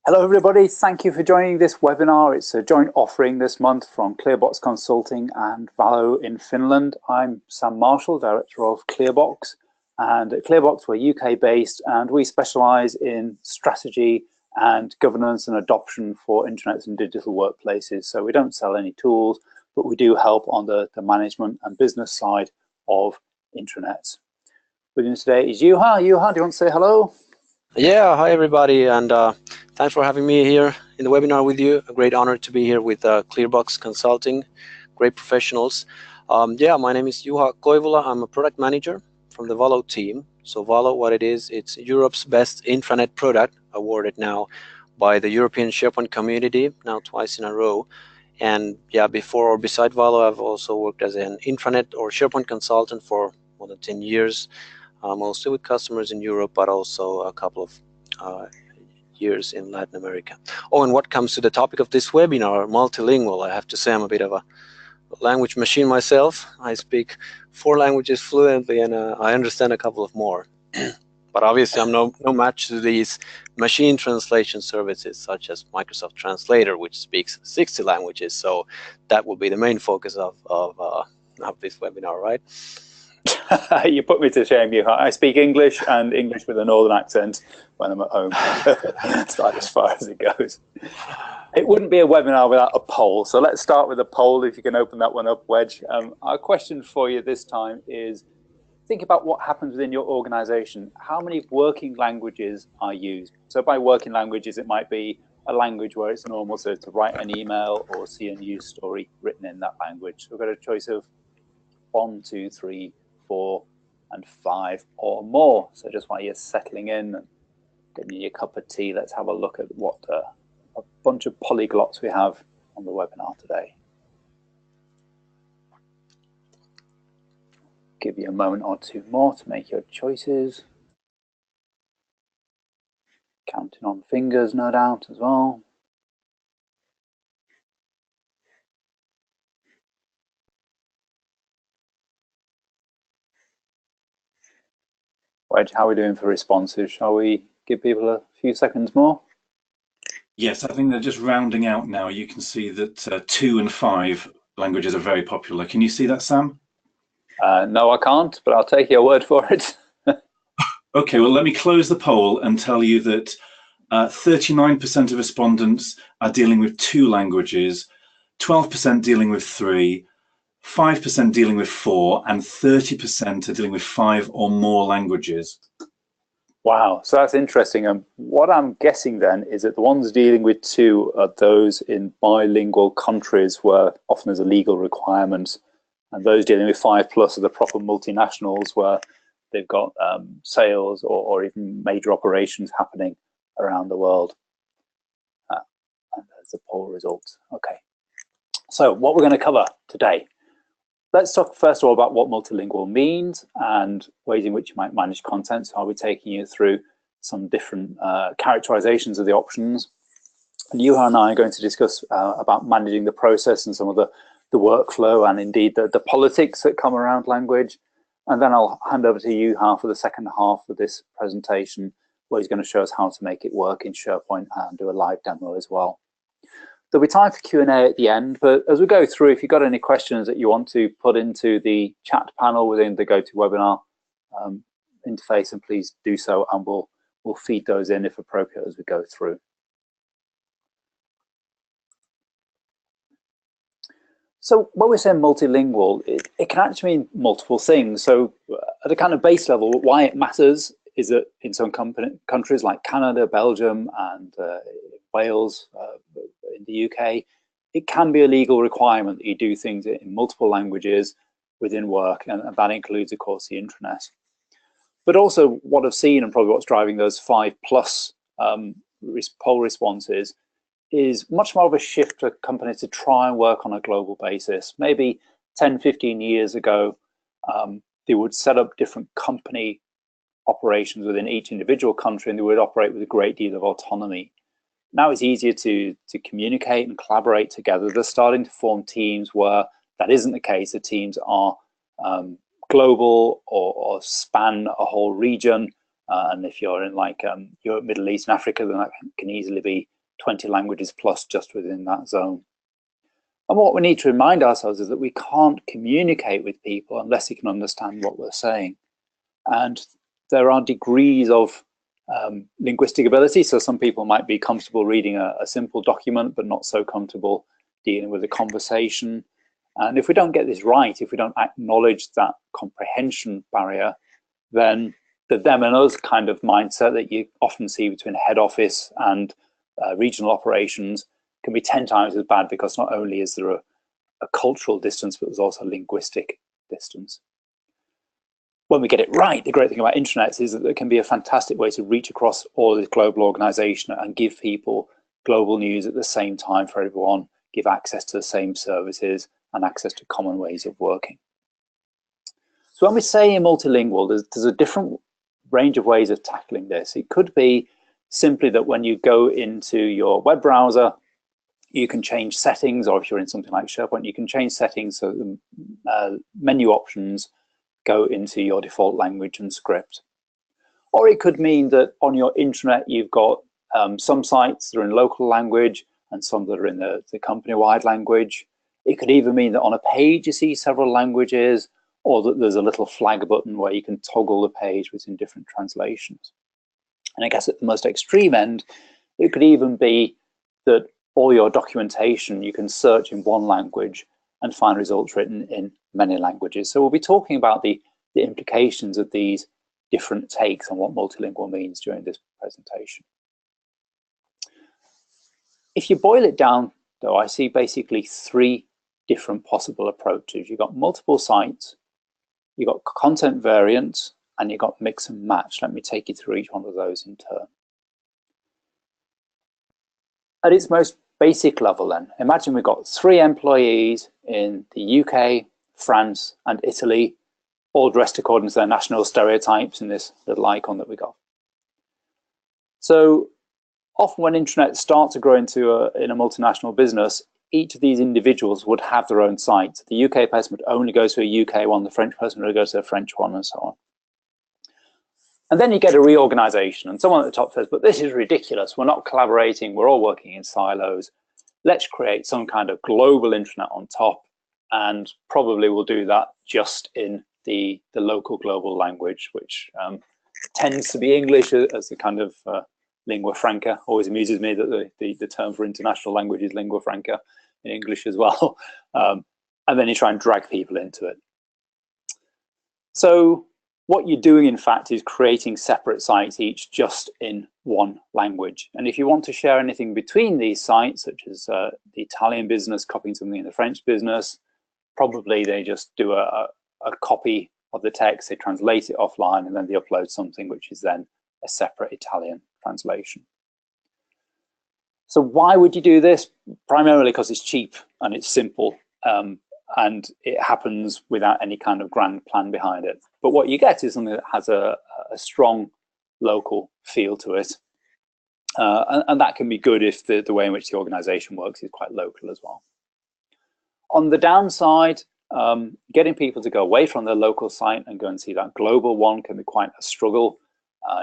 Hello everybody, thank you for joining this webinar. It's a joint offering this month from ClearBox Consulting and Valo in Finland. I'm Sam Marshall, Director of ClearBox, and at ClearBox we're UK based and we specialise in strategy and governance and adoption for intranets and digital workplaces. So we don't sell any tools, but we do help on the management and business side of intranets. With us today is Juha. Juha, do you want to say hello? Yeah, hi everybody, and thanks for having me here in the webinar with you. A great honor to be here with ClearBox Consulting, great professionals. Yeah, my name is Juha Koivula. I'm a product manager from the Valo team. So Valo, what it is, it's Europe's best intranet product, awarded now by the European SharePoint community, now twice in a row. And yeah, before or beside Valo, I've also worked as an intranet or SharePoint consultant for more than 10 years. Mostly with customers in Europe, but also a couple of years in Latin America. Oh, and what comes to the topic of this webinar, multilingual, I have to say I'm a bit of a language machine myself. I speak 4 languages fluently, and I understand a couple of more. But obviously I'm no match to these machine translation services such as Microsoft Translator, which speaks 60 languages. So that will be the main focus of this webinar, right? You put me to shame, Juha. I speak English and English with a northern accent when I'm at home. That's about as far as it goes. It wouldn't be a webinar without a poll. So let's start with a poll, if you can open that one up, Wedge. Our question for you this time is, think about what happens within your organization. How many working languages are used? So by working languages, it might be a language where it's normal to write an email or see a news story written in that language. So we've got a choice of 1, 2, 3, 4, and 5 or more. So just while you're settling in and getting your cup of tea, let's have a look at what a bunch of polyglots we have on the webinar today. Give you a moment or two more to make your choices. Counting on fingers, no doubt, as well. Wedge, how are we doing for responses? Shall we give people a few seconds more? Yes, I think they're just rounding out now. You can see that 2 and 5 languages are very popular. Can you see that, Sam? No, I can't, but I'll take your word for it. Okay, well, let me close the poll and tell you that 39% of respondents are dealing with 2 languages, 12% dealing with 3, 5% dealing with 4, and 30% are dealing with 5 or more languages. Wow, so that's interesting. What I'm guessing then is that the ones dealing with 2 are those in bilingual countries where often there's a legal requirement, and those dealing with 5+ are the proper multinationals where they've got sales or even major operations happening around the world. And there's the poll results. Okay, so what we're going to cover today. Let's talk first of all about what multilingual means and ways in which you might manage content. So I'll be taking you through some different characterizations of the options. And Juha and I are going to discuss about managing the process and some of the workflow and indeed the politics that come around language. And then I'll hand over to Juha for the second half of this presentation, where he's going to show us how to make it work in SharePoint and do a live demo as well. There'll be time for Q&A at the end, but as we go through, if you've got any questions that you want to put into the chat panel within the GoToWebinar interface, and please do so, and we'll feed those in if appropriate as we go through. So when we're saying multilingual, it can actually mean multiple things. So at a kind of base level, why it matters is that in some countries like Canada, Belgium, and Wales, in the UK, it can be a legal requirement that you do things in multiple languages within work, and that includes, of course, the intranet. But also what I've seen, and probably what's driving those 5+ poll responses, is much more of a shift for companies to try and work on a global basis. Maybe 10, 15 years ago, they would set up different company operations within each individual country, and they would operate with a great deal of autonomy. Now it's easier to communicate and collaborate together. They're starting to form teams where that isn't the case. The teams are global or span a whole region, and if you're in like Europe, Middle East, and Africa, then that can easily be 20 languages plus just within that zone. And what we need to remind ourselves is that we can't communicate with people unless you can understand what we're saying. And there are degrees of linguistic ability. So some people might be comfortable reading a simple document, but not so comfortable dealing with a conversation. And if we don't get this right, if we don't acknowledge that comprehension barrier, then the them and us kind of mindset that you often see between head office and regional operations can be 10 times as bad, because not only is there a cultural distance, but there's also a linguistic distance. When we get it right, the great thing about intranets is that it can be a fantastic way to reach across all this global organization and give people global news at the same time for everyone, give access to the same services and access to common ways of working. So when we say multilingual, there's a different range of ways of tackling this. It could be simply that when you go into your web browser, you can change settings, or if you're in something like SharePoint, you can change settings so the menu options go into your default language and script. Or it could mean that on your intranet, you've got some sites that are in local language and some that are in the company-wide language. It could even mean that on a page you see several languages, or that there's a little flag button where you can toggle the page between different translations. And I guess at the most extreme end, it could even be that all your documentation you can search in one language and find results written in many languages. So we'll be talking about the implications of these different takes on what multilingual means during this presentation. If you boil it down, though, I see basically three different possible approaches. You've got multiple sites, you've got content variants, and you've got mix and match. Let me take you through each one of those in turn. At its most basic level then, imagine we've got 3 employees in the UK, France, and Italy, all dressed according to their national stereotypes in this little icon that we got. So often when intranets start to grow into in a multinational business, each of these individuals would have their own site. The UK person would only go to a UK one, the French person would go to a French one, and so on. And then you get a reorganization, and someone at the top says, but this is ridiculous. We're not collaborating. We're all working in silos. Let's create some kind of global intranet on top, and probably we'll do that just in the local global language, which tends to be English as the kind of lingua franca. Always amuses me that the term for international language is lingua franca in English as well. And then you try and drag people into it. So what you're doing, in fact, is creating separate sites, each just in one language. And if you want to share anything between these sites, such as the Italian business copying something in the French business, probably they just do a copy of the text, they translate it offline, and then they upload something which is then a separate Italian translation. So why would you do this? Primarily because it's cheap and it's simple. And it happens without any kind of grand plan behind it. But what you get is something that has a strong local feel to it. And that can be good if the way in which the organization works is quite local as well. On the downside, getting people to go away from their local site and go and see that global one can be quite a struggle.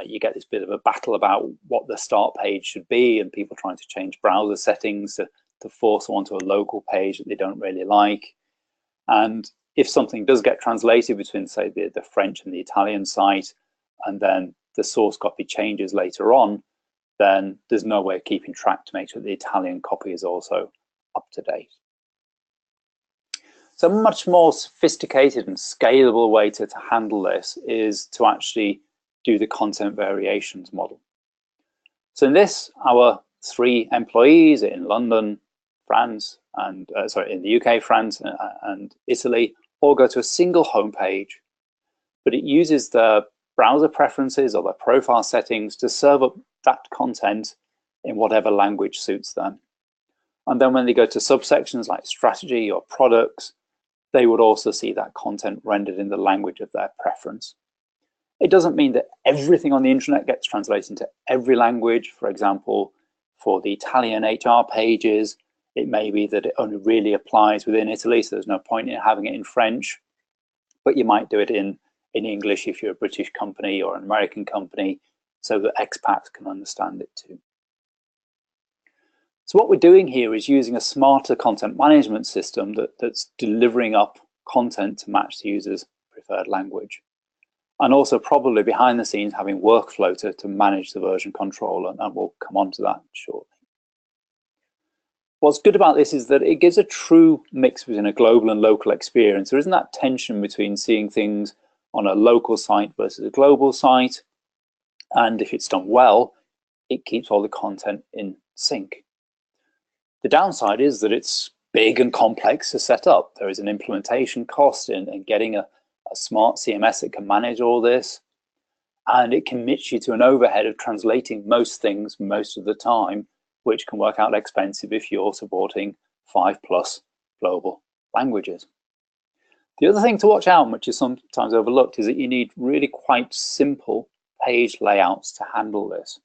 You get this bit of a battle about what the start page should be, and people trying to change browser settings to force onto a local page that they don't really like. And if something does get translated between, say, the French and the Italian site, and then the source copy changes later on, then there's no way of keeping track to make sure the Italian copy is also up to date. So a much more sophisticated and scalable way to handle this is to actually do the content variations model. So in this, our 3 employees in London, France, and in the UK, France, and Italy all go to a single homepage, but it uses the browser preferences or the profile settings to serve up that content in whatever language suits them. And then when they go to subsections like strategy or products, they would also see that content rendered in the language of their preference. It doesn't mean that everything on the internet gets translated into every language. For example, for the Italian HR pages, it may be that it only really applies within Italy, so there's no point in having it in French, but you might do it in in English if you're a British company or an American company, so that expats can understand it too. So what we're doing here is using a smarter content management system that's delivering up content to match the user's preferred language. And also probably behind the scenes having workflow to manage the version control, and we'll come on to that shortly. What's good about this is that it gives a true mix between a global and local experience. There isn't that tension between seeing things on a local site versus a global site. And if it's done well, it keeps all the content in sync. The downside is that it's big and complex to set up. There is an implementation cost in getting a smart CMS that can manage all this. And it commits you to an overhead of translating most things most of the time, which can work out expensive if you're supporting 5+ global languages. The other thing to watch out, which is sometimes overlooked, is that you need really quite simple page layouts to handle this.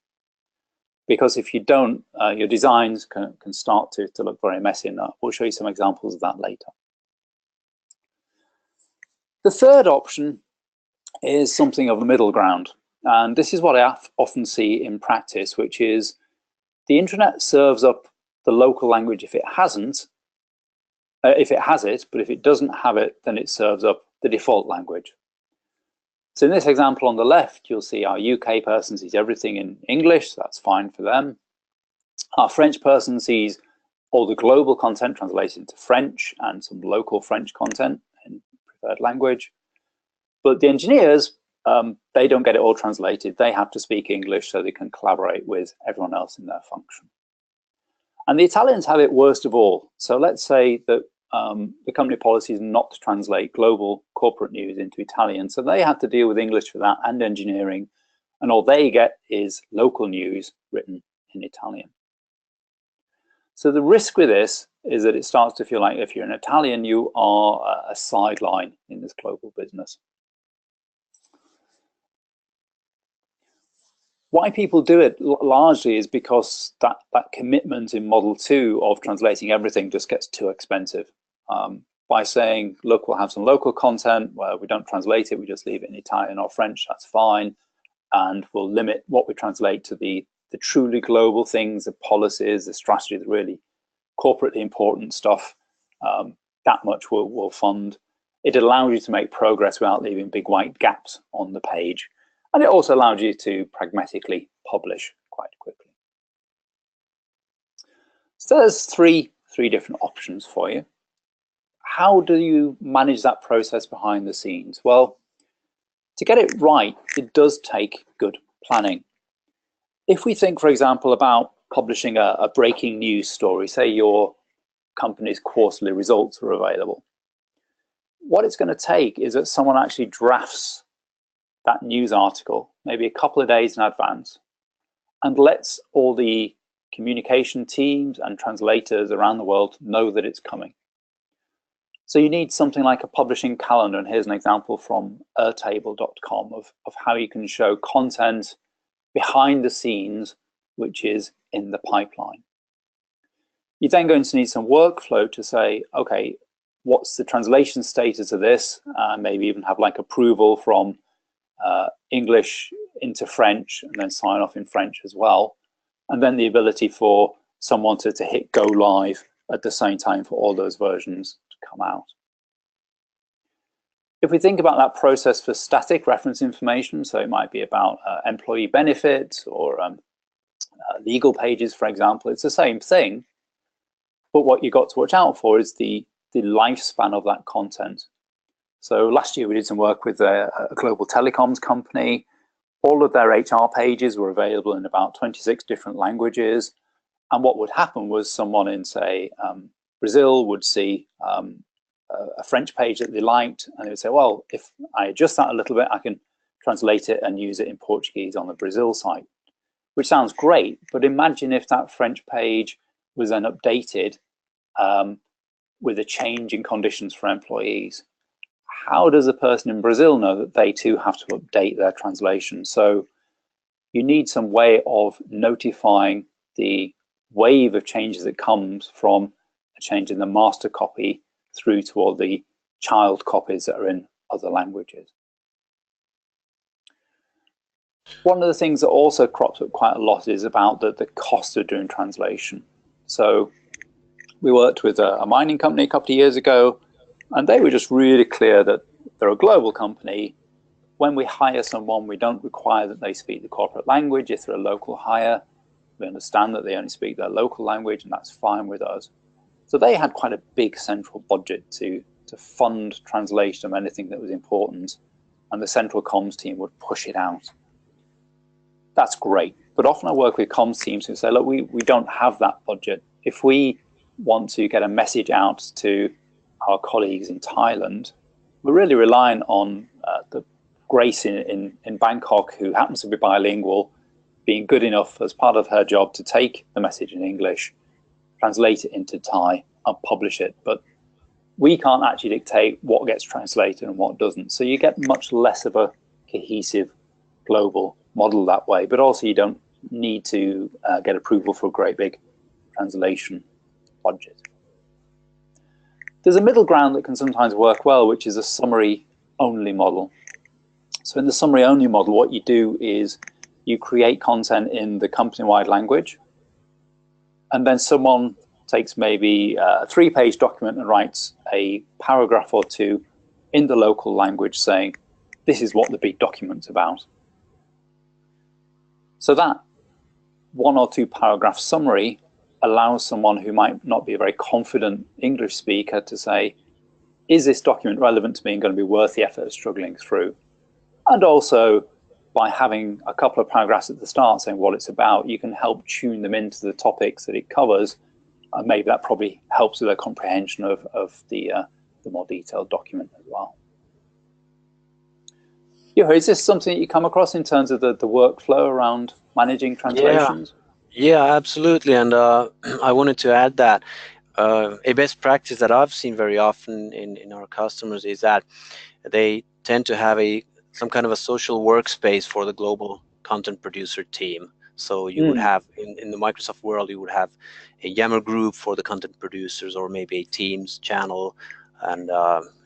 Because if you don't, your designs can start to look very messy, and we'll show you some examples of that later. The third option is something of a middle ground. And this is what I often see in practice, which is the intranet serves up the local language if it has it, but if it doesn't have it, then it serves up the default language. So in this example on the left, you'll see our UK person sees everything in English, so that's fine for them. Our French person sees all the global content translated into French and some local French content in preferred language. But the engineers, they don't get it all translated. They have to speak English so they can collaborate with everyone else in their function. And the Italians have it worst of all. So let's say that the company policy is not to translate global corporate news into Italian. So they have to deal with English for that and engineering. And all they get is local news written in Italian. So the risk with this is that it starts to feel like if you're an Italian, you are a sideline in this global business. Why people do it largely is because that commitment in Model 2 of translating everything just gets too expensive. By saying, look, we'll have some local content where we don't translate it, we just leave it in Italian or French, that's fine. And we'll limit what we translate to the truly global things, the policies, the strategy, the really corporately important stuff. That much we'll fund. It allows you to make progress without leaving big white gaps on the page. And it also allows you to pragmatically publish quite quickly. So there's three different options for you. How do you manage that process behind the scenes? Well, to get it right, it does take good planning. If we think, for example, about publishing a breaking news story, say your company's quarterly results are available, what it's going to take is that someone actually drafts that news article, maybe a couple of days in advance, and lets all the communication teams and translators around the world know that it's coming. So you need something like a publishing calendar, and here's an example from airtable.com of how you can show content behind the scenes, which is in the pipeline. You're then going to need some workflow to say, okay, what's the translation status of this? Maybe even have like approval from English into French and then sign off in French as well. And then the ability for someone to hit go live at the same time for all those versions to come out. If we think about that process for static reference information, so it might be about employee benefits or legal pages, for example, it's the same thing. But what you've got to watch out for is the lifespan of that content. So last year we did some work with a global telecoms company. All of their HR pages were available in about 26 different languages. And what would happen was someone in, say, Brazil would see a French page that they liked, and they would say, well, if I adjust that a little bit, I can translate it and use it in Portuguese on the Brazil site, which sounds great. But imagine if that French page was then updated with a change in conditions for employees. How does a person in Brazil know that they too have to update their translation? So you need some way of notifying the wave of changes that comes from a change in the master copy through to all the child copies that are in other languages. One of the things that also crops up quite a lot is about the cost of doing translation. So we worked with a mining company a couple of years ago, and they were just really clear that they're a global company. When we hire someone, we don't require that they speak the corporate language. If they're a local hire, we understand that they only speak their local language, and that's fine with us. So they had quite a big central budget to fund translation of anything that was important, and the central comms team would push it out. That's great. But often I work with comms teams who say, look, we don't have that budget. If we want to get a message out to our colleagues in Thailand, we're really relying on the Grace in Bangkok, who happens to be bilingual, being good enough as part of her job to take the message in English, translate it into Thai, and publish it. But we can't actually dictate what gets translated and what doesn't. So you get much less of a cohesive global model that way. But also you don't need to get approval for a great big translation budget. There's a middle ground that can sometimes work well, which is a summary-only model. So in the summary-only model, what you do is you create content in the company-wide language, and then someone takes maybe a 3-page document and writes a paragraph or two in the local language saying, this is what the big document's about. So that 1 or 2 paragraph summary allows someone who might not be a very confident English speaker to say, is this document relevant to me and going to be worth the effort of struggling through? And also, by having a couple of paragraphs at the start saying what it's about, you can help tune them into the topics that it covers, and maybe that probably helps with their comprehension of the more detailed document as well. Juha, is this something that you come across in terms of the workflow around managing translations? Yeah, absolutely. And I wanted to add that a best practice that I've seen very often in our customers is that they tend to have some kind of a social workspace for the global content producer team. So you would have, in the Microsoft world, you would have a Yammer group for the content producers, or maybe a Teams channel. And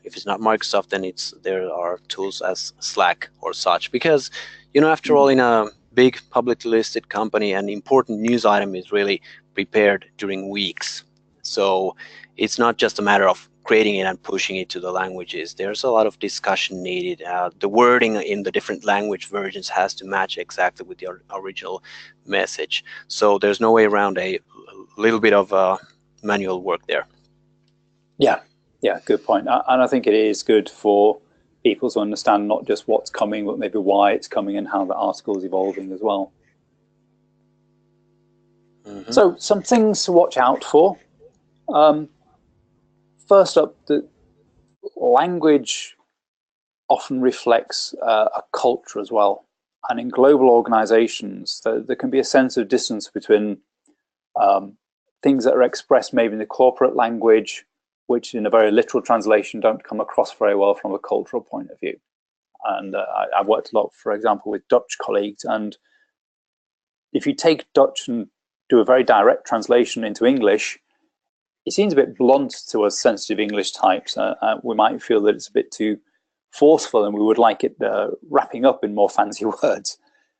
if it's not Microsoft, then there are tools as Slack or such. Because, after all, in a big publicly listed company, an important news item is really prepared during weeks. So it's not just a matter of creating it and pushing it to the languages. There's a lot of discussion needed. The wording in the different language versions has to match exactly with the original message. So there's no way around a little bit of manual work there. Yeah, good point. And I think it is good for people to understand not just what's coming, but maybe why it's coming and how the article is evolving as well. Mm-hmm. So some things to watch out for. First up, the language often reflects a culture as well. And in global organizations, there can be a sense of distance between things that are expressed maybe in the corporate language, which in a very literal translation don't come across very well from a cultural point of view. And I've worked a lot, for example, with Dutch colleagues. And if you take Dutch and do a very direct translation into English, it seems a bit blunt to us sensitive English types. We might feel that it's a bit too forceful, and we would like it wrapping up in more fancy words.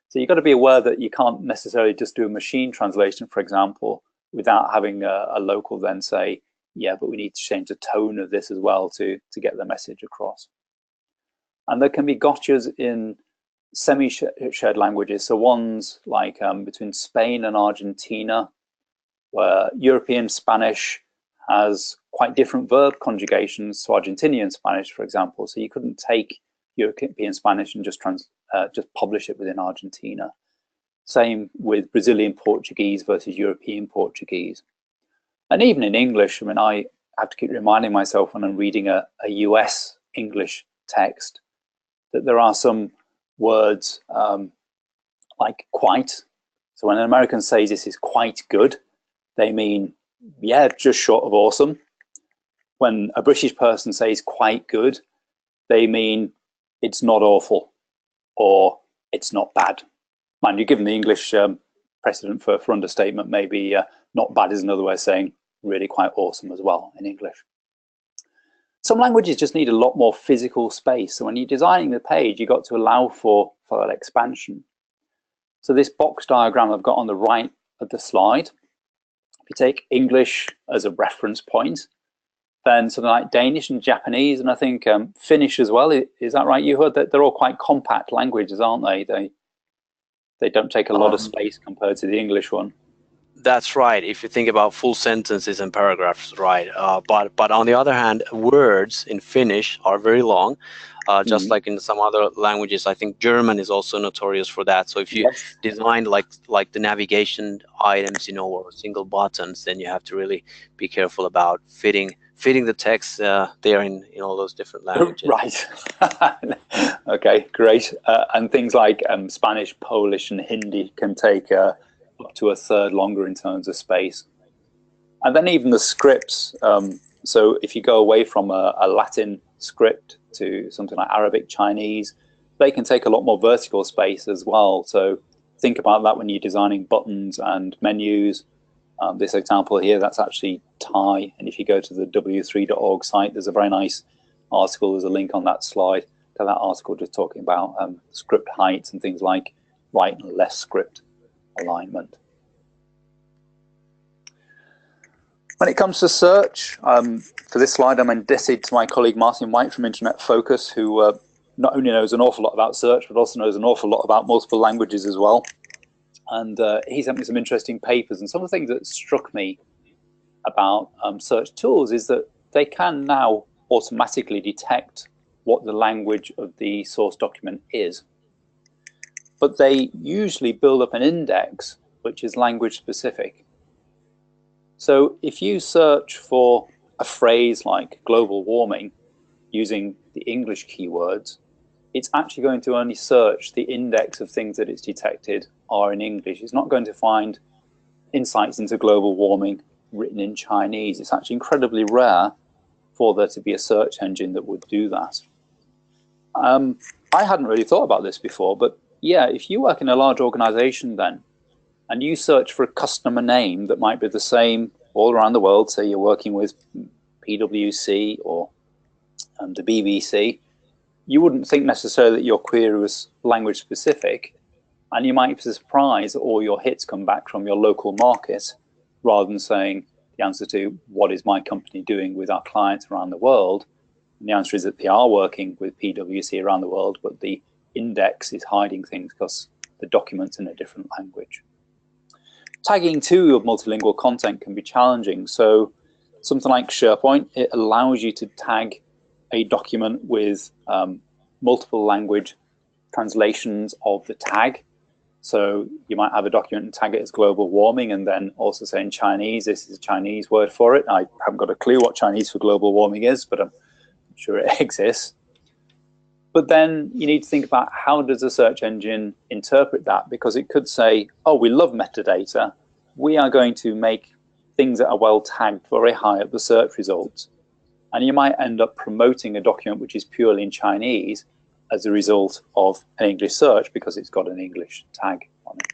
So you've got to be aware that you can't necessarily just do a machine translation, for example, without having a local then say, yeah, but we need to change the tone of this as well to get the message across. And there can be gotchas in semi-shared languages. So ones like between Spain and Argentina, where European Spanish has quite different verb conjugations to Argentinian Spanish, for example. So you couldn't take European Spanish and just publish it within Argentina. Same with Brazilian Portuguese versus European Portuguese. And even in English, I mean, I have to keep reminding myself when I'm reading a US English text that there are some words like quite. So when an American says this is quite good, they mean, yeah, just short of awesome. When a British person says quite good, they mean it's not awful or it's not bad. Mind you, given the English precedent for understatement, maybe not bad is another way of saying really quite awesome as well in English. Some languages just need a lot more physical space. So when you're designing the page, you've got to allow for that expansion. So this box diagram I've got on the right of the slide, if you take English as a reference point, then something like Danish and Japanese, and I think Finnish as well. Is that right? You heard that they're all quite compact languages, aren't they? They don't take a lot of space compared to the English one. That's right. If you think about full sentences and paragraphs, right? But on the other hand, words in Finnish are very long, just like in some other languages. I think German is also notorious for that. So if you design like the navigation items, or single buttons, then you have to really be careful about fitting the text there in all those different languages. Right. Okay, great. And things like Spanish, Polish, and Hindi can take up to a third longer in terms of space. And then even the scripts. So if you go away from a Latin script to something like Arabic, Chinese, they can take a lot more vertical space as well. So think about that when you're designing buttons and menus. This example here, that's actually Thai. And if you go to the w3.org site, there's a very nice article. There's a link on that slide to that article just talking about script heights and things like right and left script alignment. When it comes to search, for this slide, I'm indebted to my colleague Martin White from Internet Focus, who not only knows an awful lot about search, but also knows an awful lot about multiple languages as well. And he sent me some interesting papers. And some of the things that struck me about search tools is that they can now automatically detect what the language of the source document is. But they usually build up an index which is language specific. So if you search for a phrase like global warming using the English keywords, it's actually going to only search the index of things that it's detected are in English. It's not going to find insights into global warming written in Chinese. It's actually incredibly rare for there to be a search engine that would do that. I hadn't really thought about this before, but yeah, if you work in a large organization then, and you search for a customer name that might be the same all around the world, say you're working with PwC or the BBC, you wouldn't think necessarily that your query was language specific, and you might be surprised that all your hits come back from your local market rather than saying the answer to what is my company doing with our clients around the world. And the answer is that they are working with PwC around the world, but the index is hiding things because the document's in a different language. Tagging too of multilingual content can be challenging. So something like SharePoint, it allows you to tag a document with multiple language translations of the tag. So you might have a document and tag it as global warming and then also say in Chinese, this is a Chinese word for it. I haven't got a clue what Chinese for global warming is, but I'm sure it exists. But then you need to think about how does a search engine interpret that, because it could say, oh, we love metadata. We are going to make things that are well tagged very high up the search results. And you might end up promoting a document which is purely in Chinese as a result of an English search because it's got an English tag on it.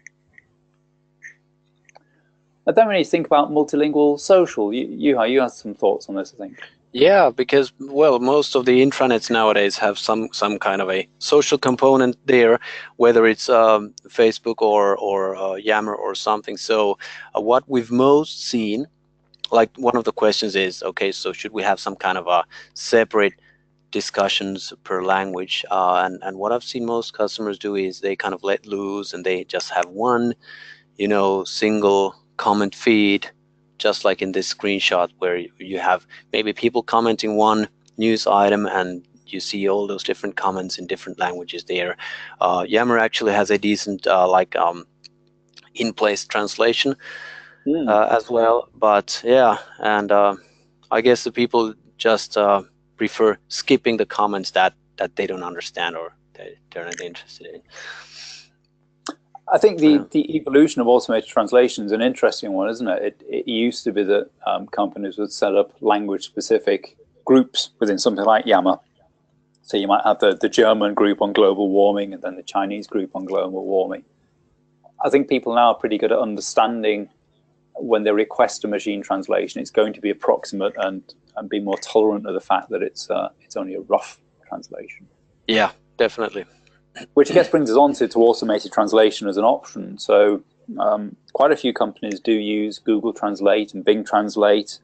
And then when you think about multilingual social, Juha, you had some thoughts on this, I think. Yeah, because, well, most of the intranets nowadays have some kind of a social component there, whether it's Facebook or Yammer or something. So what we've most seen, like one of the questions is, okay, so should we have some kind of a separate discussions per language? And what I've seen most customers do is they kind of let loose and they just have one, single comment feed, just like in this screenshot where you have maybe people commenting one news item and you see all those different comments in different languages there. Yammer actually has a decent in-place translation as well, but yeah, and I guess the people just prefer skipping the comments that they don't understand or they're not interested in. I think the evolution of automated translation is an interesting one, isn't it? It used to be that companies would set up language-specific groups within something like Yammer. So you might have the German group on global warming and then the Chinese group on global warming. I think people now are pretty good at understanding when they request a machine translation, it's going to be approximate and be more tolerant of the fact that it's only a rough translation. Yeah, definitely. Which I guess brings us on to automated translation as an option. So quite a few companies do use Google Translate and Bing Translate.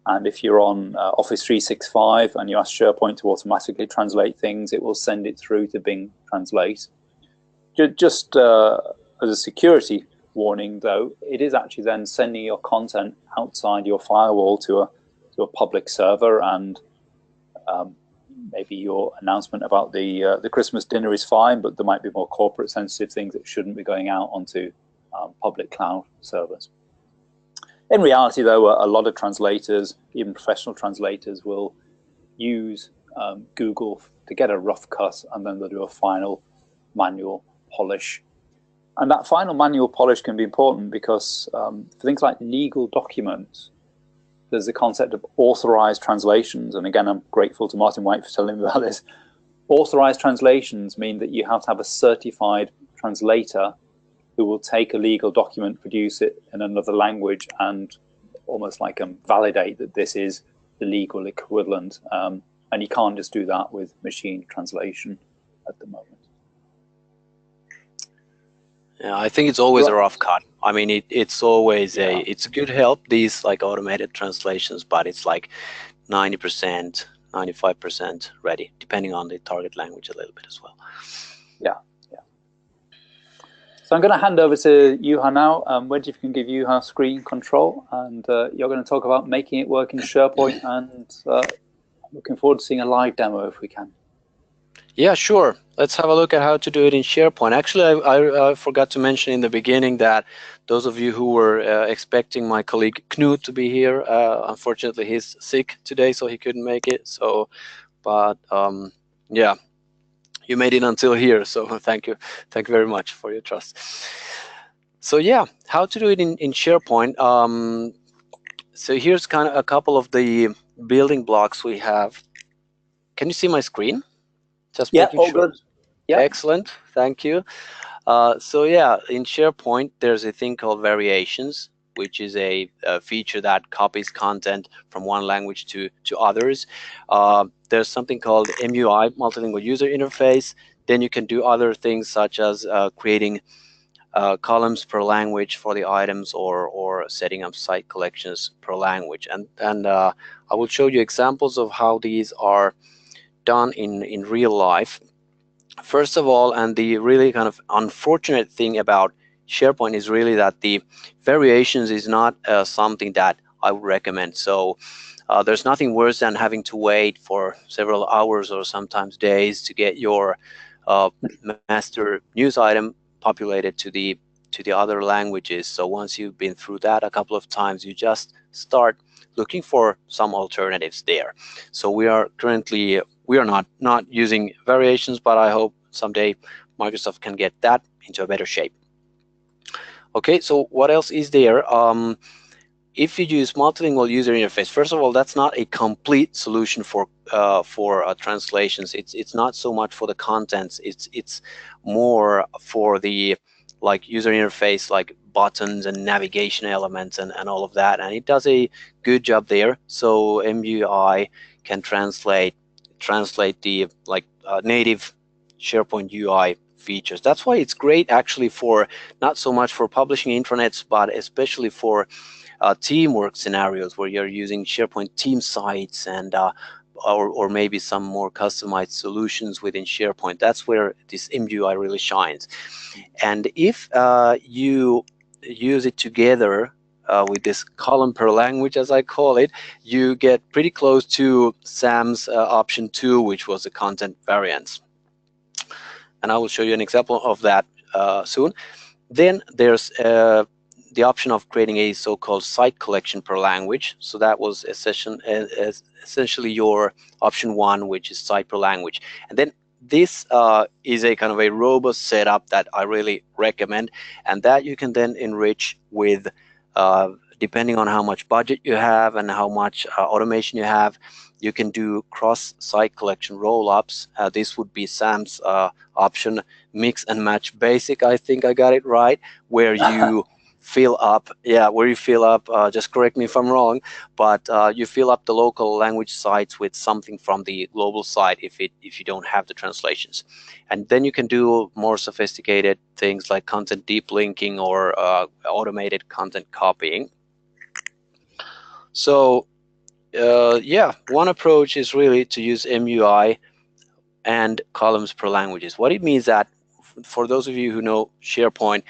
And if you're on Office 365 and you ask SharePoint to automatically translate things, it will send it through to Bing Translate. Just as a security warning, though, it is actually then sending your content outside your firewall to a public server, and maybe your announcement about the Christmas dinner is fine, but there might be more corporate sensitive things that shouldn't be going out onto public cloud servers. In reality, though, a lot of translators, even professional translators, will use Google to get a rough cut, and then they'll do a final manual polish. And that final manual polish can be important because for things like legal documents, there's the concept of authorized translations. And again, I'm grateful to Martin White for telling me about this. Authorized translations mean that you have to have a certified translator who will take a legal document, produce it in another language, and almost like validate that this is the legal equivalent. And you can't just do that with machine translation at the moment. Yeah, I think it's always a rough cut. I mean, it's always it's a good help, these like automated translations, but it's like 90%, 95% ready, depending on the target language a little bit as well. Yeah. So I'm going to hand over to Juha now. Wedge, if you can give Juha screen control, and you're going to talk about making it work in SharePoint, and looking forward to seeing a live demo if we can. Yeah, sure. Let's have a look at how to do it in SharePoint. Actually, I forgot to mention in the beginning that those of you who were expecting my colleague Knut to be here, unfortunately he's sick today, so he couldn't make it. So, but yeah. You made it until here, so thank you very much for your trust. So yeah, how to do it in SharePoint. So here's kind of a couple of the building blocks we have. Can you see my screen? Just making all sure. Good. Yeah, excellent, thank you. So yeah, in SharePoint there's a thing called variations, which is a feature that copies content from one language to others. There's something called MUI, Multilingual User Interface. Then you can do other things such as creating columns per language for the items, or setting up site collections per language. And I will show you examples of how these are done in real life. First of all, and the really kind of unfortunate thing about SharePoint is really that the variations is not something that I would recommend. So there's nothing worse than having to wait for several hours or sometimes days to get your master news item populated to the other languages. So once you've been through that a couple of times, you just start looking for some alternatives there. So we are not using variations, but I hope someday Microsoft can get that into a better shape. Okay, so what else is there? If you use multilingual user interface, first of all, that's not a complete solution for translations. It's not so much for the contents. It's more for the like user interface, like buttons and navigation elements and all of that. And it does a good job there. So MUI can translate the like native SharePoint UI features. That's why it's great actually for not so much for publishing intranets, but especially for teamwork scenarios where you're using SharePoint team sites and or maybe some more customized solutions within SharePoint. That's where this MUI really shines. And if you use it together with this column per language, as I call it, you get pretty close to Sam's option 2, which was the content variants. And I will show you an example of that soon. Then there's the option of creating a so-called site collection per language. So that was essentially your option 1, which is site per language. And then this is a kind of a robust setup that I really recommend, and that you can then enrich with, depending on how much budget you have and how much automation you have, you can do cross-site collection roll-ups. This would be Sam's option, mix and match basic. I think I got it right, where you fill up, where you fill up, just correct me if I'm wrong, but you fill up the local language sites with something from the global site if you don't have the translations. And then you can do more sophisticated things like content deep linking or automated content copying. So one approach is really to use MUI and columns per languages. What it means that for those of you who know SharePoint,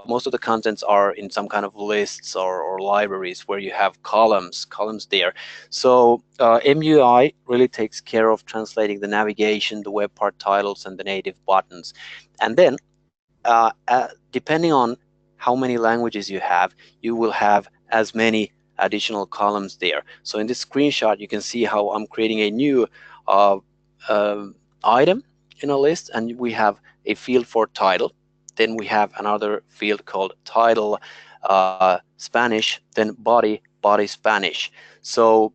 most of the contents are in some kind of lists or libraries where you have columns there. So MUI really takes care of translating the navigation, the web part titles, and the native buttons. And then depending on how many languages you have, you will have as many additional columns there. So in this screenshot, you can see how I'm creating a new item in a list, and we have a field for title. Then we have another field called title Spanish, then body Spanish. So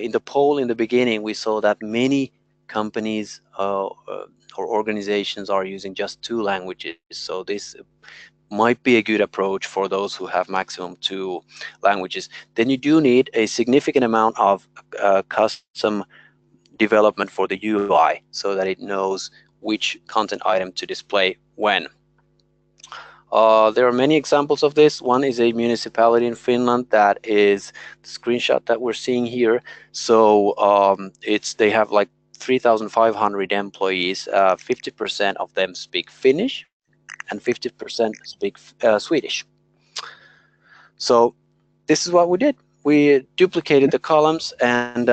in the poll in the beginning, we saw that many companies or organizations are using just 2 languages. So this might be a good approach for those who have maximum 2 languages. Then you do need a significant amount of custom development for the UI so that it knows which content item to display when. There are many examples of this. One is a municipality in Finland that is the screenshot that we're seeing here. So they have like 3,500 employees. 50% of them speak Finnish and 50% speak Swedish. So this is what we did. We duplicated the columns, and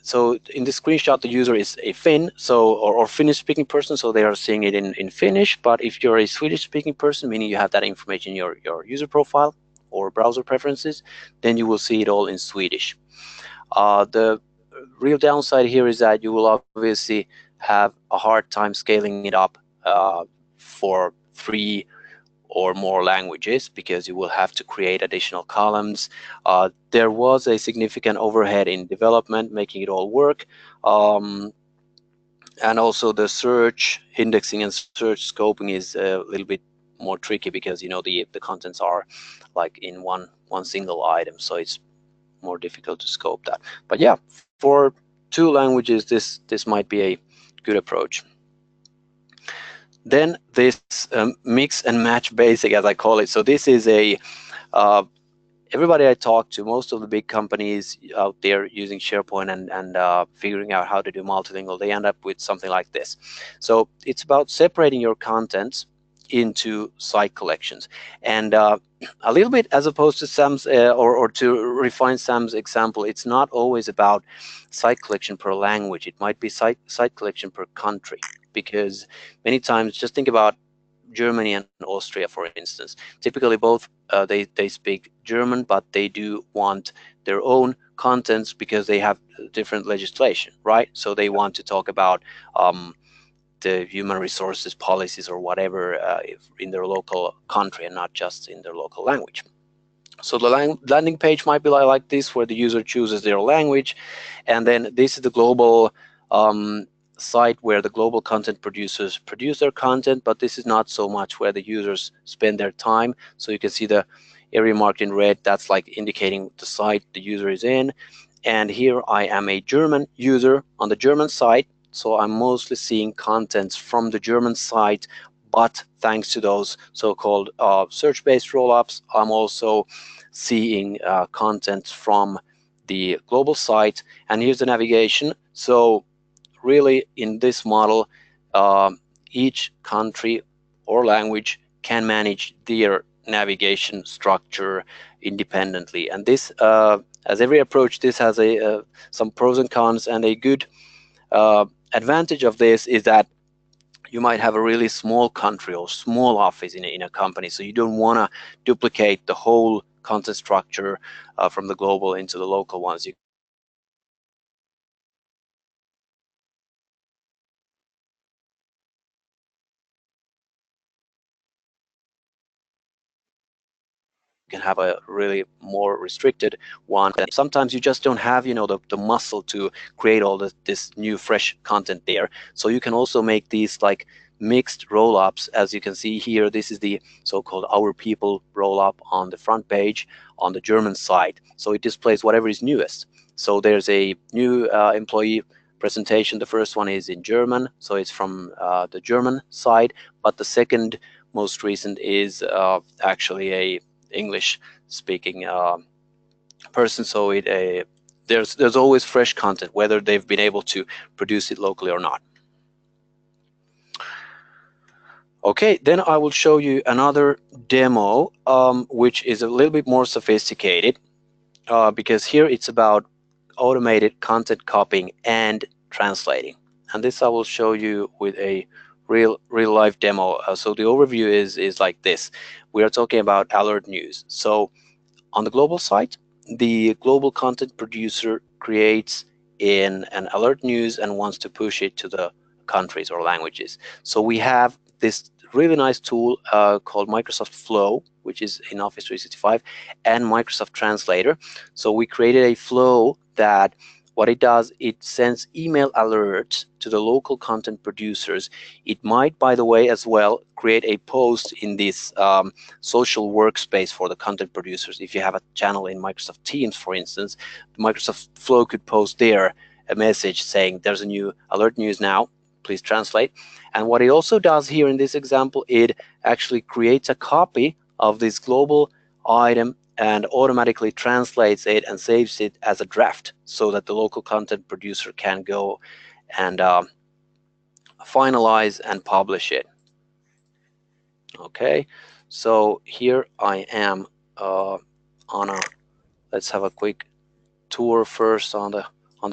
so in this screenshot, the user is a Finn, or Finnish-speaking person, so they are seeing it in Finnish. But if you're a Swedish-speaking person, meaning you have that information in your user profile or browser preferences, then you will see it all in Swedish. The real downside here is that you will obviously have a hard time scaling it up for 3 or more languages, because you will have to create additional columns. There was a significant overhead in development, making it all work. And also the search indexing and search scoping is a little bit more tricky, because the contents are like in one single item, so it's more difficult to scope that. But yeah, for 2 languages, this might be a good approach. Then this mix and match basic, as I call it. So this is everybody I talk to, most of the big companies out there using SharePoint and figuring out how to do multilingual, they end up with something like this. So it's about separating your contents into site collections. And a little bit, as opposed to Sam's, or to refine Sam's example, it's not always about site collection per language. It might be site collection per country. Because many times, just think about Germany and Austria, for instance. Typically, both they speak German, but they do want their own contents because they have different legislation, right? So they want to talk about the human resources policies or whatever in their local country, and not just in their local language. So the landing page might be like this, where the user chooses their language, and then this is the global site where the global content producers produce their content, but this is not so much where the users spend their time. So you can see the area marked in red, that's like indicating the site the user is in. And here I am a German user on the German site, so I'm mostly seeing contents from the German site, but thanks to those so-called search-based rollups, I'm also seeing content from the global site. And here's the navigation. So really, in this model, each country or language can manage their navigation structure independently. And this, as every approach, this has some pros and cons. And a good advantage of this is that you might have a really small country or small office in a company, so you don't want to duplicate the whole content structure from the global into the local ones. You can have a really more restricted one. And sometimes you just don't have, the muscle to create all this new fresh content there. So you can also make these like mixed rollups. As you can see here, this is the so-called Our People rollup on the front page on the German side. So it displays whatever is newest. So there's a new employee presentation. The first one is in German, so it's from the German side, but the second most recent is actually a English speaking person. So there's always fresh content, whether they've been able to produce it locally or not. Okay, then I will show you another demo, which is a little bit more sophisticated, because here it's about automated content copying and translating. And this I will show you with a real life demo. So the overview is like this. We are talking about alert news. So on the global side, the global content producer creates in an alert news and wants to push it to the countries or languages. So we have this really nice tool called Microsoft Flow, which is in Office 365, and Microsoft Translator. So we created a flow that what it does, it sends email alerts to the local content producers. It might, by the way, as well, create a post in this social workspace for the content producers. If you have a channel in Microsoft Teams, for instance, Microsoft Flow could post there a message saying there's a new alert news now, please translate. And what it also does here in this example, it actually creates a copy of this global item and automatically translates it and saves it as a draft so that the local content producer can go and finalize and publish it. Okay, so here I am on a, let's have a quick tour first on the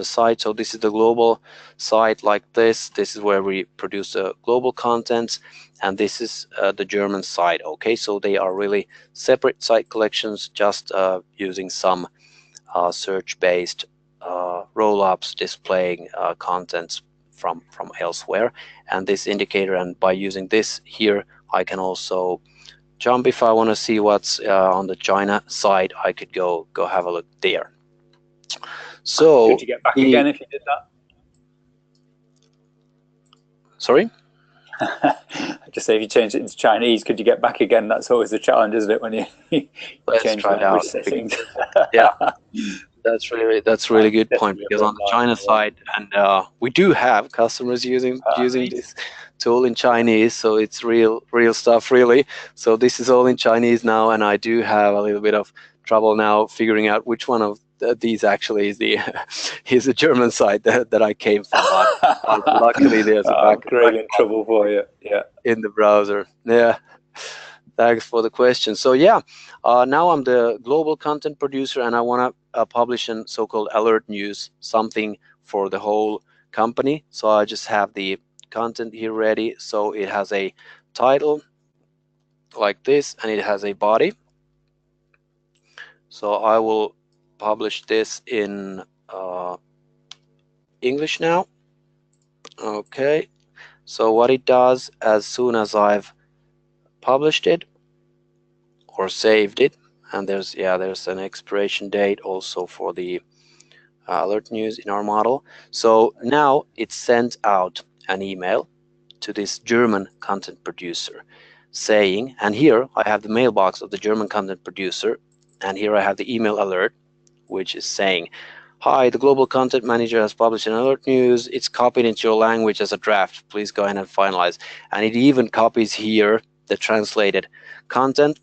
site. So this is the global site like this. This is where we produce global contents, and this is the German site. Okay, so they are really separate site collections, just using some search-based rollups displaying contents from elsewhere. And this indicator, and by using this here, I can also jump. If I want to see what's on the China side, I could go have a look there. So could you get back again if you did that? Sorry? Just say if you change it into Chinese, could you get back again? That's always the challenge, isn't it, when you change language settings? Yeah, that's really good point, because on the China side, and we do have customers using this tool in Chinese, so it's real stuff really. So this is all in Chinese now, and I do have a little bit of trouble now figuring out which one of these actually is the German side that I came from. But luckily there's a creating trouble for you. Yeah, in the browser. Yeah, thanks for the question. So yeah, now I'm the global content producer, and I want to publish a so-called alert news, something for the whole company. So I just have the content here ready. So it has a title like this, and it has a body. So I will publish this in English now. Okay, so what it does, as soon as I've published it or saved it, and there's an expiration date also for the alert news in our model. So now it sends out an email to this German content producer saying, and here I have the mailbox of the German content producer, and here I have the email alert, which is saying, hi, the global content manager has published an alert news. It's copied into your language as a draft. Please go ahead and finalize. And it even copies here the translated content.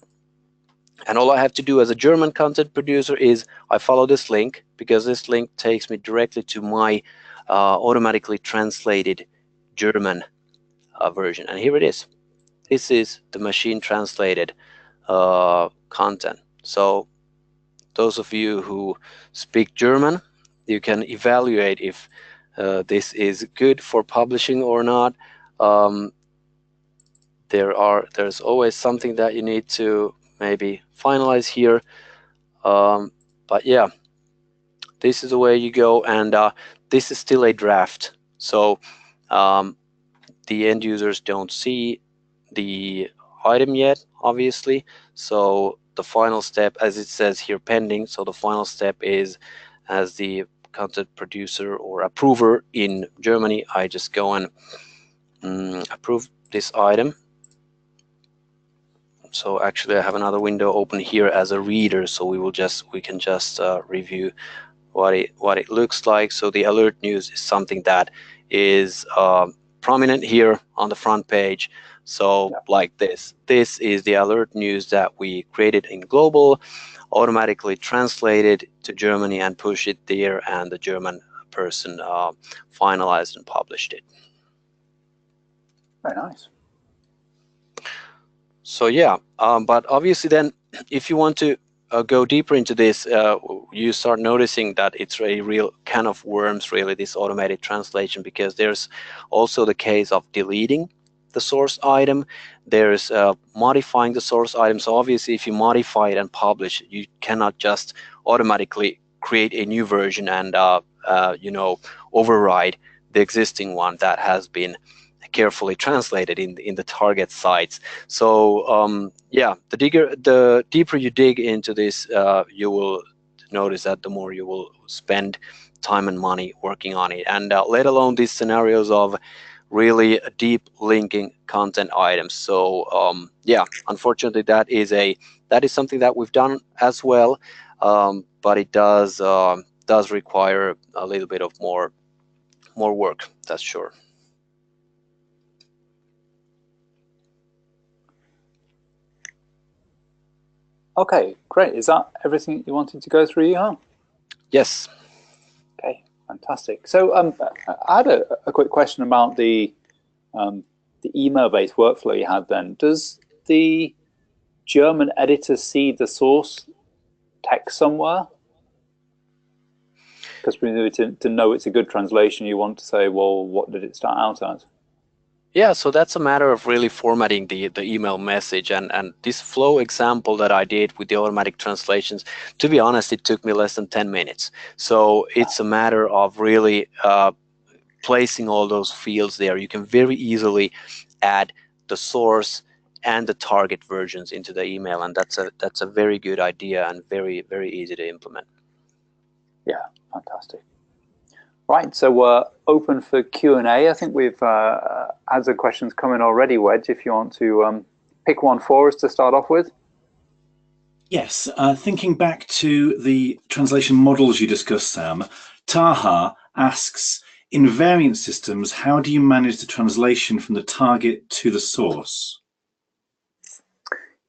And all I have to do as a German content producer is I follow this link, because this link takes me directly to my automatically translated German version. And here it is. This is the machine translated content. So those of you who speak German, you can evaluate if this is good for publishing or not. There's always something that you need to maybe finalize here, but yeah, this is the way you go. And this is still a draft, so the end users don't see the item yet, obviously. So the final step, as it says here, pending. So the final step is, as the content producer or approver in Germany, I just go and approve this item. So actually I have another window open here as a reader, so we can just review what it looks like. So the alert news is something that is prominent here on the front page. So like this is the alert news that we created in global, automatically translated to Germany and push it there, and the German person finalized and published it. Very nice. So yeah, but obviously then if you want to go deeper into this, you start noticing that it's a real can of worms, really, this automated translation, because there's also the case of deleting the source item. There's modifying the source item. So obviously if you modify it and publish, you cannot just automatically create a new version and you know, override the existing one that has been carefully translated in the target sites. So yeah, the deeper you dig into this, you will notice that the more you will spend time and money working on it, and let alone these scenarios of really deep linking content items. So yeah, unfortunately that is something that we've done as well, but it does require a little bit of more work, that's sure. Okay, great. Is that everything you wanted to go through, Juha? Yes. Okay, fantastic. So I had a quick question about the email-based workflow you had then. Does the German editor see the source text somewhere? Because to know it's a good translation, you want to say, well, what did it start out as? Yeah, so that's a matter of really formatting the email message, and this flow example that I did with the automatic translations, to be honest, it took me less than 10 minutes. So it's a matter of really placing all those fields there. You can very easily add the source and the target versions into the email, and that's a very good idea and very, very easy to implement. Yeah, fantastic. Right, so we're open for Q&A. I think we've had some questions coming already, Wedge, if you want to pick one for us to start off with. Yes, thinking back to the translation models you discussed, Sam, Taha asks, in variant systems, how do you manage the translation from the target to the source?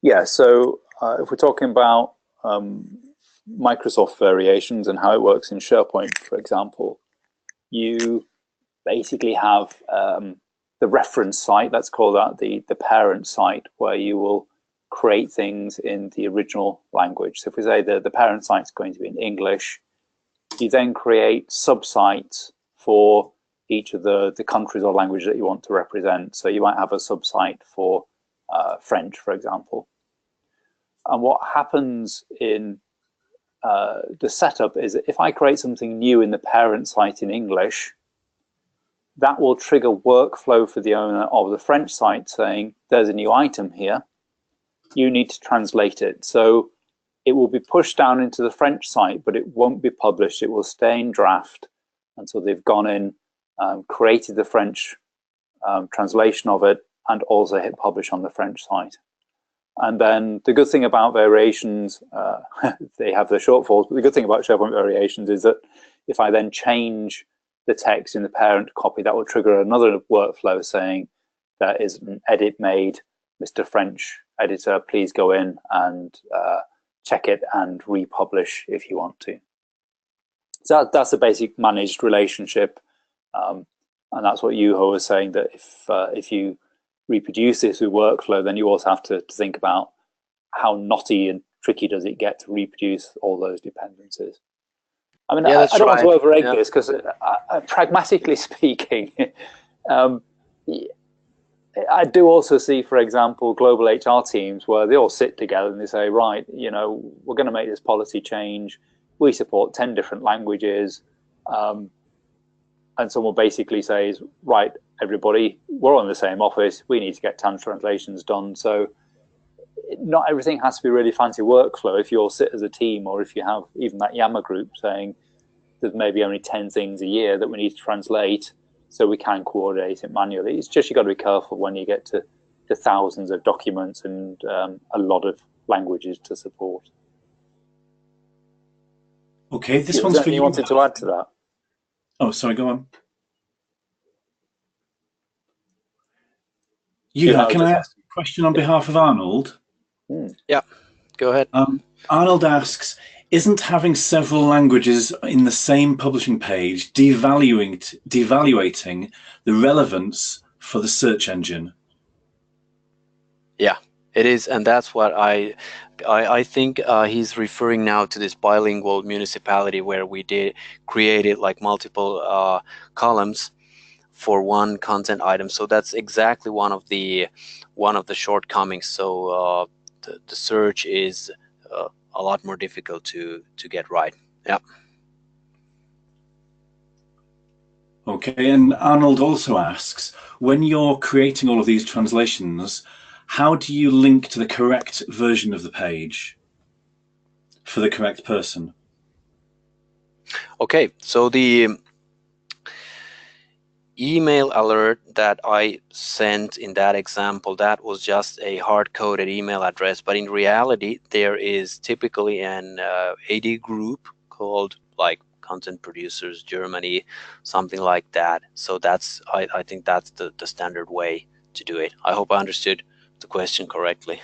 Yeah, so if we're talking about Microsoft variations and how it works in SharePoint, for example, you basically have the reference site, let's call that the parent site, where you will create things in the original language. So if we say the parent site is going to be in English, you then create subsites for each of the countries or languages that you want to represent. So you might have a subsite for French, for example. And what happens in the setup is that if I create something new in the parent site in English, that will trigger workflow for the owner of the French site saying, there's a new item here, you need to translate it. So it will be pushed down into the French site, but it won't be published. It will stay in draft until they've gone in, created the French translation of it, and also hit publish on the French site. And then the good thing about variations, they have their shortfalls, but the good thing about SharePoint variations is that if I then change the text in the parent copy, that will trigger another workflow saying there is an edit made, Mr. French editor, please go in and check it and republish if you want to. So that's a basic managed relationship, and that's what Juha was saying, that if you reproduce this with workflow, then you also have to think about how knotty and tricky does it get to reproduce all those dependencies. I mean, I don't want to over-egg this, because pragmatically speaking, I do also see, for example, global HR teams where they all sit together and they say, right, you know, we're going to make this policy change. We support 10 different languages. And someone basically says, right, everybody, we're all in the same office. We need to get 10 translations done. So not everything has to be really fancy workflow. If you all sit as a team, or if you have even that Yammer group saying there's maybe only 10 things a year that we need to translate, so we can coordinate it manually. It's just, you've got to be careful when you get to thousands of documents and a lot of languages to support. Okay, this one's for you. You wanted to add to that? Oh, sorry, go on. Juha, can I ask a question on behalf of Arnold? Yeah, go ahead. Arnold asks, isn't having several languages in the same publishing page devaluating the relevance for the search engine? Yeah, it is, and that's what I think he's referring now to this bilingual municipality where we created like multiple columns for one content item. So that's exactly one of the shortcomings. So the search is a lot more difficult to get right. Yeah. Okay, and Arnold also asks, when you're creating all of these translations, how do you link to the correct version of the page for the correct person? Okay, so the email alert that I sent in that example, that was just a hard-coded email address, but in reality there is typically an AD group called like Content Producers Germany, something like that. So that's I think that's the standard way to do it. I hope I understood the question correctly.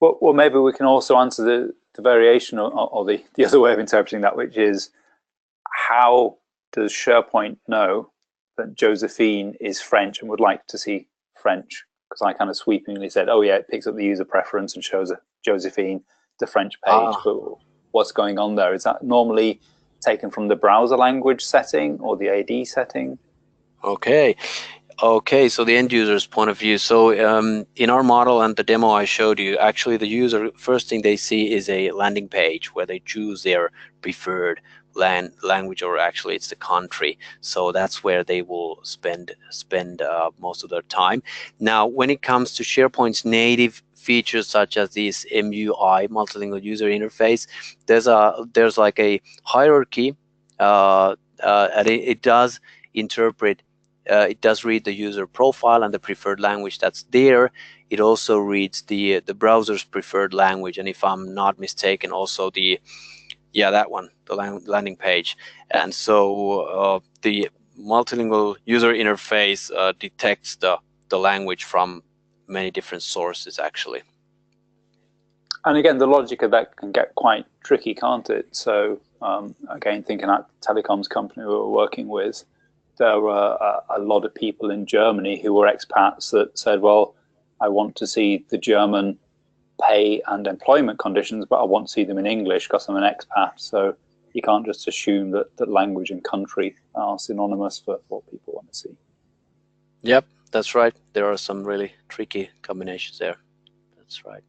Well, maybe we can also answer the variation or the other way of interpreting that, which is, how does SharePoint know that Josephine is French and would like to see French? Because I kind of sweepingly said, oh yeah, it picks up the user preference and shows Josephine the French page. But what's going on there? Is that normally taken from the browser language setting or the AD setting? Okay, so the end user's point of view. So in our model and the demo I showed you, actually the user, first thing they see is a landing page where they choose their preferred language, or actually it's the country. So that's where they will spend most of their time. Now, when it comes to SharePoint's native features such as this MUI, multilingual user interface, there's like a hierarchy, and it does interpret. It does read the user profile and the preferred language that's there. It also reads the browser's preferred language, and if I'm not mistaken, also the that one, the landing page. And so the multilingual user interface detects the language from many different sources, actually. And again, the logic of that can get quite tricky, can't it? So again, thinking at telecoms company we were working with, there were a lot of people in Germany who were expats that said, well, I want to see the German pay and employment conditions, but I want to see them in English because I'm an expat. So you can't just assume that language and country are synonymous for what people want to see. Yep, that's right. There are some really tricky combinations there. That's right.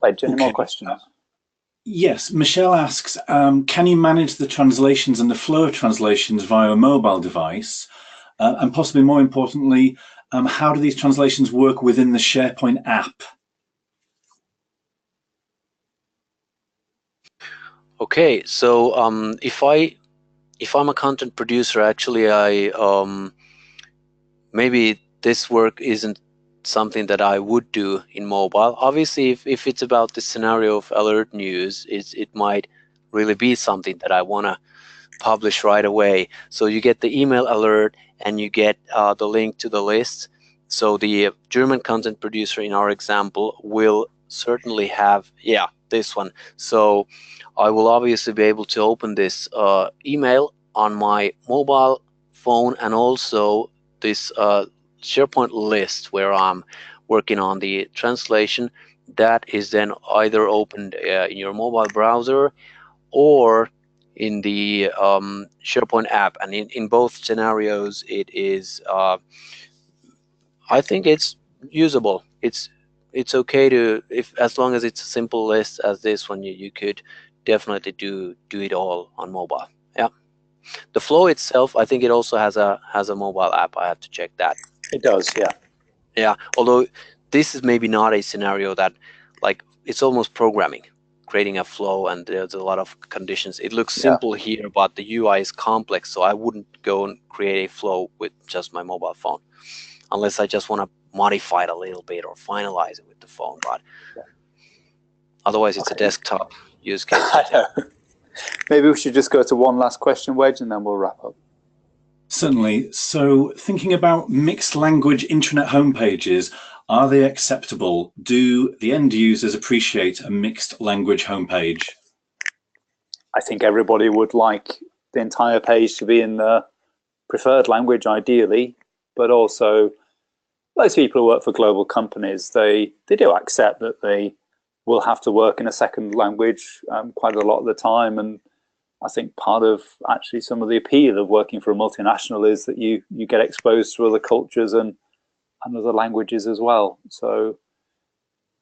Right, any more questions? Yes, Michelle asks, can you manage the translations and the flow of translations via a mobile device? And possibly more importantly, how do these translations work within the SharePoint app? Okay, so if I'm a content producer, actually maybe this work isn't something that I would do in mobile. Obviously, if it's about the scenario of alert news, it might really be something that I want to publish right away. So you get the email alert and you get the link to the list. So the German content producer in our example will certainly have, this one. So I will obviously be able to open this email on my mobile phone, and also this SharePoint list where I'm working on the translation. That is then either opened in your mobile browser or in the SharePoint app, and in both scenarios it is I think it's usable. It's okay to, as long as it's a simple list as this one, you could definitely do it all on mobile. Yeah, the flow itself, I think it also has a mobile app. I have to check that. It does, yeah. Yeah, although this is maybe not a scenario that, like, it's almost programming, creating a flow, and there's a lot of conditions. It looks simple here, but the UI is complex, so I wouldn't go and create a flow with just my mobile phone, unless I just want to modify it a little bit or finalize it with the phone. But otherwise, it's a desktop use case. I know. Maybe we should just go to one last question, Wedge, and then we'll wrap up. Certainly. So thinking about mixed language intranet homepages, are they acceptable? Do the end users appreciate a mixed language homepage? I think everybody would like the entire page to be in the preferred language, ideally, but also most people who work for global companies, they do accept that they will have to work in a second language quite a lot of the time. And I think part of actually some of the appeal of working for a multinational is that you get exposed to other cultures and other languages as well. So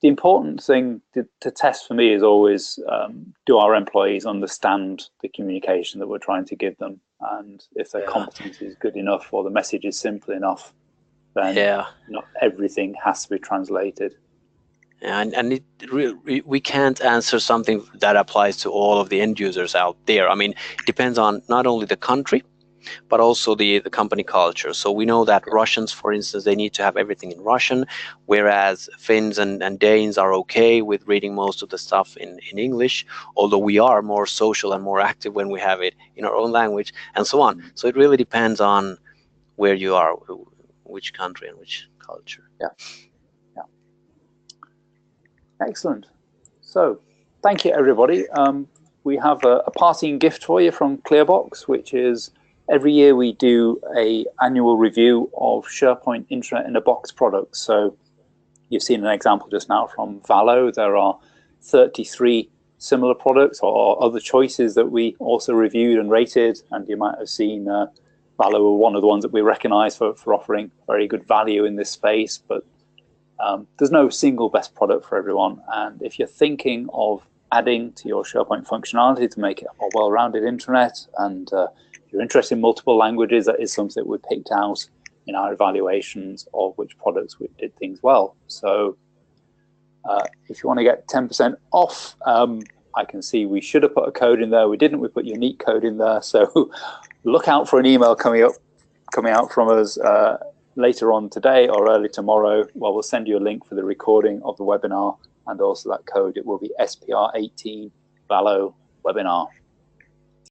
the important thing to test for me is always, do our employees understand the communication that we're trying to give them? And if their competence is good enough or the message is simple enough, then not everything has to be translated. And we can't answer something that applies to all of the end users out there. I mean, it depends on not only the country, but also the company culture. So we know that Russians, for instance, they need to have everything in Russian, whereas Finns and Danes are okay with reading most of the stuff in English, although we are more social and more active when we have it in our own language, and so on. So it really depends on where you are, which country and which culture. Excellent. So thank you, everybody. We have a parting gift for you from ClearBox, which is every year we do an annual review of SharePoint Intranet in a Box products. So you've seen an example just now from Valo. There are 33 similar products or other choices that we also reviewed and rated. And you might have seen Valo were one of the ones that we recognize for offering very good value in this space. But there's no single best product for everyone. And if you're thinking of adding to your SharePoint functionality to make it a well-rounded intranet, and you're interested in multiple languages, that is something that we picked out in our evaluations of which products did things well. So if you want to get 10% off, I can see we should have put a code in there. We didn't. We put unique code in there. So look out for an email coming out from us later on today or early tomorrow. Well, we'll send you a link for the recording of the webinar and also that code. It will be SPR18 Valo webinar.